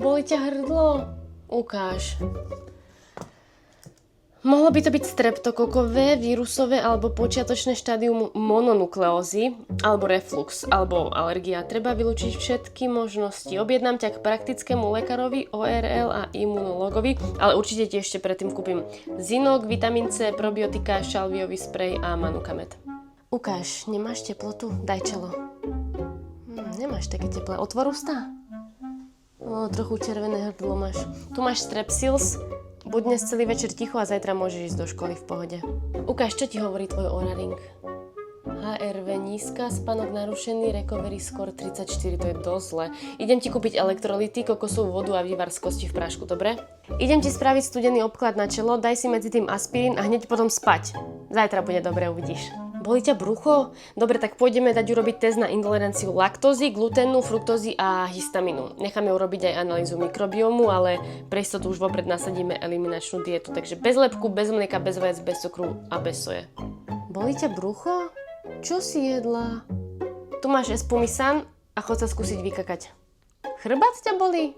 Boli ťa hrdlo? Ukáž. Mohlo by to byť streptokokové, vírusové alebo počiatočné štádium mononukleózy, alebo reflux, alebo alergia. Treba vylúčiť všetky možnosti. Objednám ťa k praktickému lekárovi, ORL a imunologovi, ale určite ti ešte predtým kúpim zinok, vitamín C, probiotika, šalviový sprej a manukamet. Ukáž, nemáš teplotu? Daj čelo. Nemáš také teplé. Otvor ústa. Trochu červené hrdlo máš. Tu máš Strepsils. Buď dnes celý večer ticho a zajtra môžeš ísť do školy v pohode. Ukáž, čo ti hovorí tvoj Oura Ring. HRV nízka, spánok narušený, recovery score 34, to je dosť zle. Idem ti kúpiť elektrolyty, kokosovú vodu a vývar z kosti v prášku, dobre? Idem ti spraviť studený obklad na čelo, daj si medzi tým aspirín a hneď potom spať. Zajtra bude dobre, uvidíš. Boli ťa brucho? Dobre, tak pôjdeme dať urobiť test na intoleranciu laktózy, gluténu, fruktózy a histamínu. Necháme urobiť aj analýzu mikrobiomu, ale pre istotu už vopred nasadíme eliminačnú dietu. Takže bez lepku, bez mlieka, bez vajec, bez cukru a bez soje. Boli ťa brucho? Čo si jedla? Tu máš espumisan a chod sa skúsiť vykakať. Chrbát ťa boli?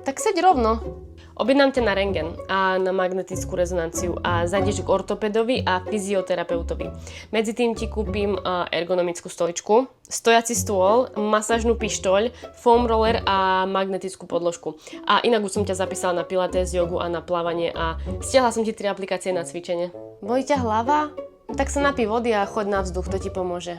Tak seď rovno. Objednám ťa na rentgen a na magnetickú rezonanciu a zajdeš k ortopedovi a fyzioterapeutovi. Medzi tým ti kúpim ergonomickú stoličku, stojací stôl, masážnu pištoľ, foam roller a magnetickú podložku. A inak už som ťa zapísala na pilates, jogu a na plávanie a stiahla som ti 3 aplikácie na cvičenie. Boli ťa hlava? Tak sa napí vody a choď na vzduch, to ti pomôže.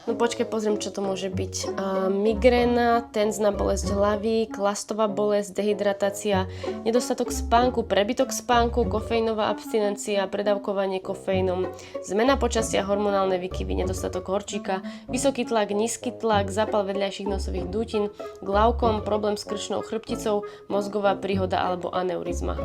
No počkaj, pozriem, čo to môže byť. Migréna, tenzná bolesť hlavy, klastová bolesť, dehydratácia, nedostatok spánku, prebytok spánku, kofeínová abstinencia, predávkovanie kofeínom, zmena počasia, hormonálne výkyvy, nedostatok horčíka, vysoký tlak, nízky tlak, zápal vedľajších nosových dútin, glaukom, problém s krčnou chrbticou, mozgová príhoda alebo aneurizma.